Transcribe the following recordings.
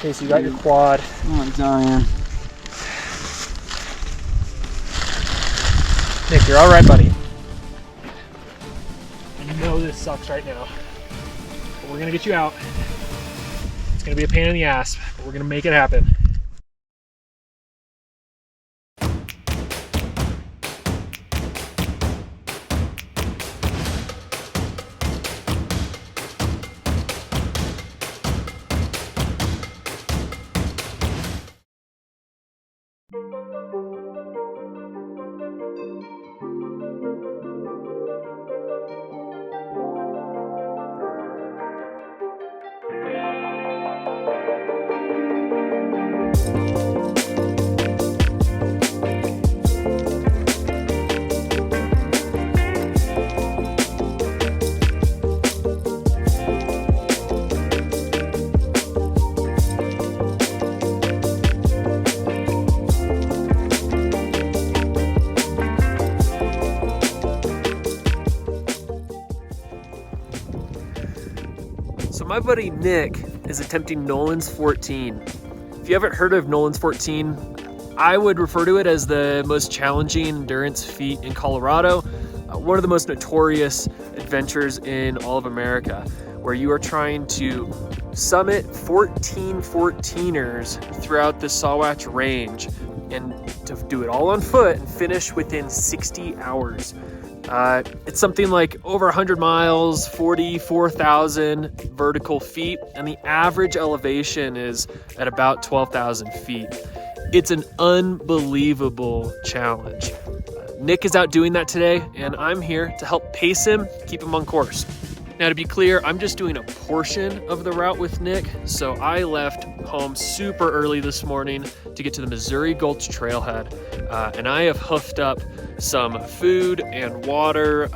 Okay, so you got your quad. Oh, I'm dying. Nick, you're all right, buddy. I know this sucks right now, but we're gonna get you out. It's gonna be a pain in the ass, but we're gonna make it happen. So my buddy Nick is attempting Nolan's 14. If you haven't heard of Nolan's 14, I would refer to it as the most challenging endurance feat in Colorado, one of the most notorious adventures in all of America, where you are trying to summit 14 14ers throughout the Sawatch Range and to do it all on foot and finish within 60 hours. It's something like over 100 miles, 44,000 vertical feet, and the average elevation is at about 12,000 feet. It's an unbelievable challenge. Nick is out doing that today, and I'm here to help pace him, keep him on course. Now, to be clear, I'm just doing a portion of the route with Nick, so I left home super early this morning to get to the Missouri Gulch Trailhead, and I have hoofed up some food and water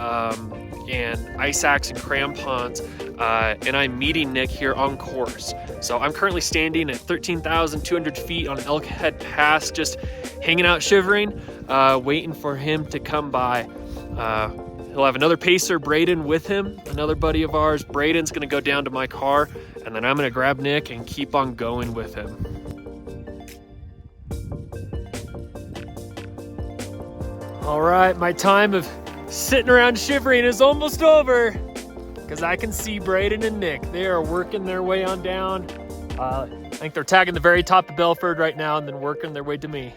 and ice axe and crampons, and I'm meeting Nick here on course. So I'm currently standing at 13,200 feet on Elk Head Pass, just hanging out shivering, waiting for him to come by. He'll have another pacer, Braden, with him, another buddy of ours. Braden's gonna go down to my car, and then I'm gonna grab Nick and keep on going with him. All right, my time of sitting around shivering is almost over, because I can see Braden and Nick. They are working their way on down. I think they're tagging the very top of Belford right now and then working their way to me.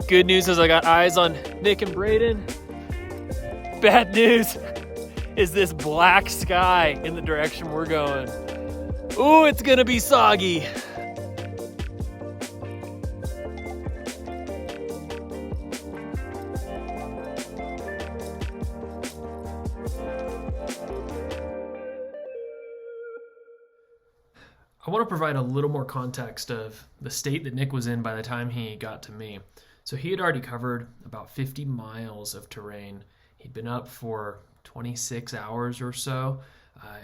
Good news is I got eyes on Nick and Braden. Bad news is this black sky in the direction we're going. Ooh, it's gonna be soggy. I want to provide a little more context of the state that Nick was in by the time he got to me. So he had already covered about 50 miles of terrain. He'd been up for 26 hours or so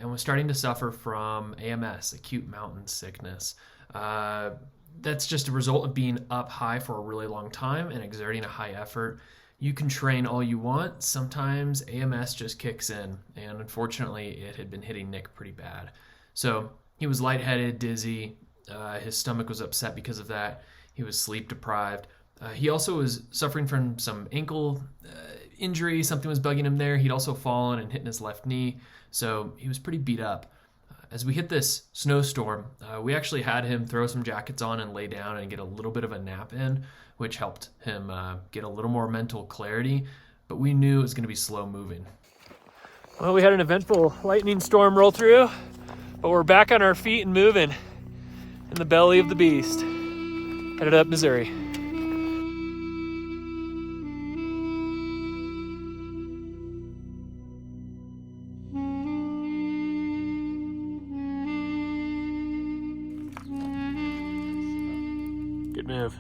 and was starting to suffer from AMS, acute mountain sickness. That's just a result of being up high for a really long time and exerting a high effort. You can train all you want. Sometimes AMS just kicks in, and unfortunately it had been hitting Nick pretty bad. So he was lightheaded, dizzy. His stomach was upset because of that. He was sleep deprived. He also was suffering from some ankle injury. Something was bugging him there. He'd also fallen and hit in his left knee, so he was pretty beat up. As we hit this snowstorm, we actually had him throw some jackets on and lay down and get a little bit of a nap in, which helped him get a little more mental clarity, but we knew it was going to be slow moving. Well, we had an eventful lightning storm roll through, but we're back on our feet and moving in the belly of the beast. Headed up Missouri. Good move.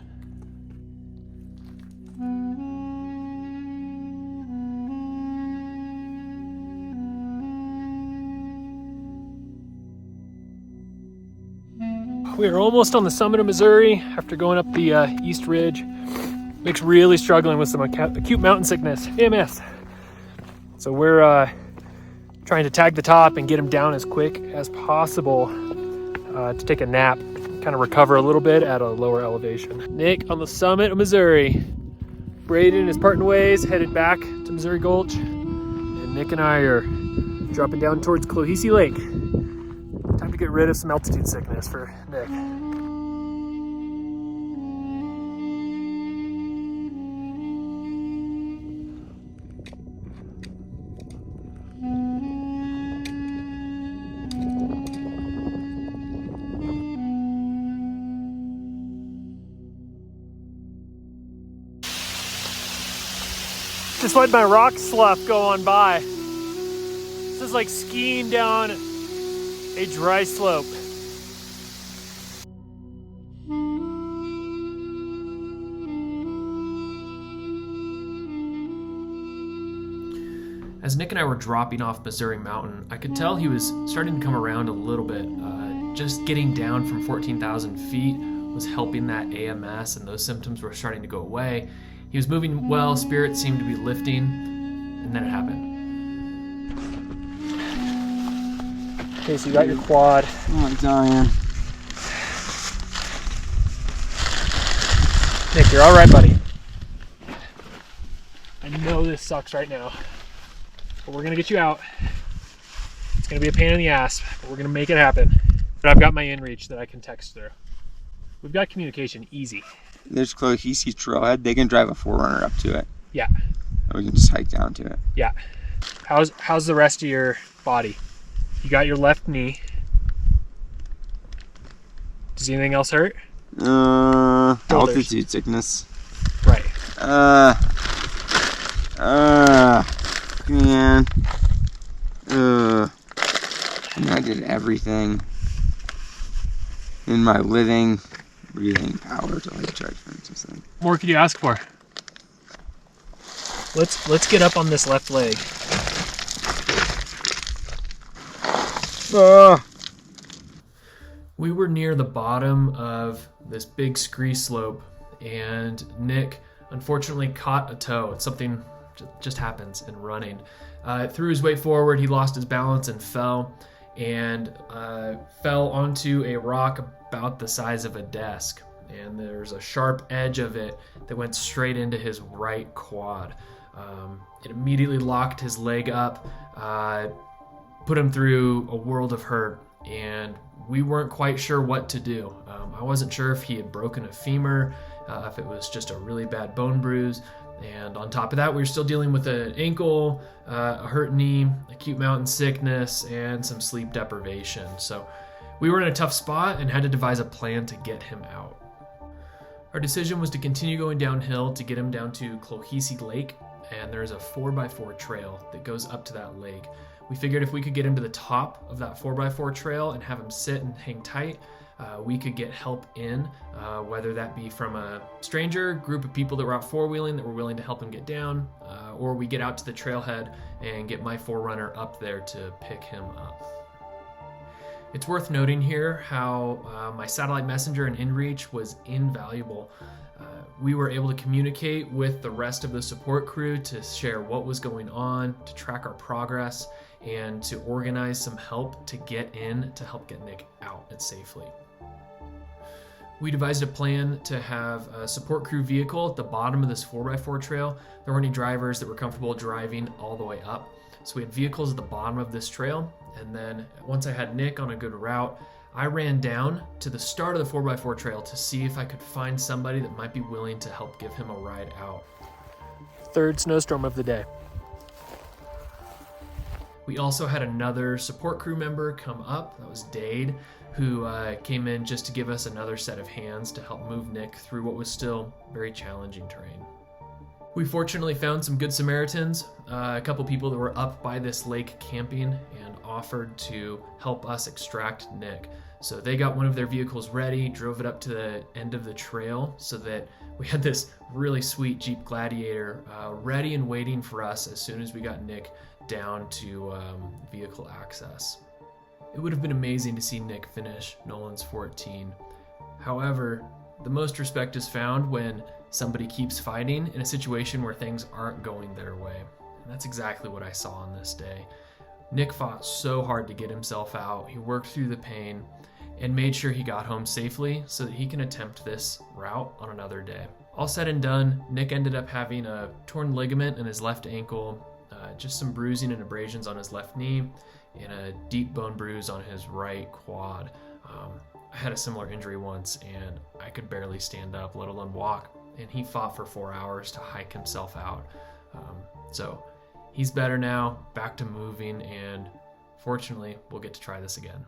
We are almost on the summit of Missouri after going up the East Ridge. Nick's really struggling with some acute mountain sickness, AMS. So we're trying to tag the top and get him down as quick as possible to take a nap kind of recover a little bit at a lower elevation. Nick on the summit of Missouri. Braden is parting ways, headed back to Missouri Gulch. And Nick and I are dropping down towards Cohesi Lake. Time to get rid of some altitude sickness for Nick. Just let my rock slough go on by. This is like skiing down a dry slope. As Nick and I were dropping off Missouri Mountain, I could tell he was starting to come around a little bit. Just getting down from 14,000 feet was helping that AMS, and those symptoms were starting to go away. He was moving well, spirits seemed to be lifting, and then it happened. Okay, so you got your quad. Oh, I'm dying. Nick, you're all right, buddy. I know this sucks right now, but we're gonna get you out. It's gonna be a pain in the ass, but we're gonna make it happen. But I've got my inReach that I can text through. We've got communication, easy. There's Cohesi Trailhead. They can drive a 4Runner up to it. Yeah. Or we can just hike down to it. Yeah. How's the rest of your body? You got your left knee. Does anything else hurt? Altitude sickness. Right. Man. I did everything in my living, breathing power to like charge for something. What more could you ask for? Let's get up on this left leg. We were near the bottom of this big scree slope, and Nick unfortunately caught a toe. It's something just happens in running. Through his way forward, he lost his balance and fell onto a rock about the size of a desk. And there's a sharp edge of it that went straight into his right quad. It immediately locked his leg up, put him through a world of hurt, and we weren't quite sure what to do. I wasn't sure if he had broken a femur, if it was just a really bad bone bruise, and on top of that, we were still dealing with an ankle, a hurt knee, acute mountain sickness, and some sleep deprivation. So we were in a tough spot and had to devise a plan to get him out. Our decision was to continue going downhill to get him down to Cohesi Lake, and there's a 4x4 trail that goes up to that lake. We figured if we could get him to the top of that 4x4 trail and have him sit and hang tight, we could get help in, whether that be from a stranger, group of people that were out four-wheeling that were willing to help him get down, or we get out to the trailhead and get my 4Runner up there to pick him up. It's worth noting here how my satellite messenger and inReach was invaluable. We were able to communicate with the rest of the support crew to share what was going on, to track our progress, and to organize some help to get in to help get Nick out and safely. We devised a plan to have a support crew vehicle at the bottom of this 4x4 trail. There weren't any drivers that were comfortable driving all the way up. So we had vehicles at the bottom of this trail. And then once I had Nick on a good route, I ran down to the start of the 4x4 trail to see if I could find somebody that might be willing to help give him a ride out. Third snowstorm of the day. We also had another support crew member come up. That was Dade, who came in just to give us another set of hands to help move Nick through what was still very challenging terrain. We fortunately found some good Samaritans, a couple people that were up by this lake camping and offered to help us extract Nick. So they got one of their vehicles ready, drove it up to the end of the trail so that we had this really sweet Jeep Gladiator ready and waiting for us as soon as we got Nick down to vehicle access. It would have been amazing to see Nick finish Nolan's 14. However, the most respect is found when somebody keeps fighting in a situation where things aren't going their way. And that's exactly what I saw on this day. Nick fought so hard to get himself out. He worked through the pain, and made sure he got home safely so that he can attempt this route on another day. All said and done, Nick ended up having a torn ligament in his left ankle, just some bruising and abrasions on his left knee, and a deep bone bruise on his right quad. I had a similar injury once, and I could barely stand up, let alone walk, and he fought for 4 hours to hike himself out. So he's better now, back to moving, and fortunately, we'll get to try this again.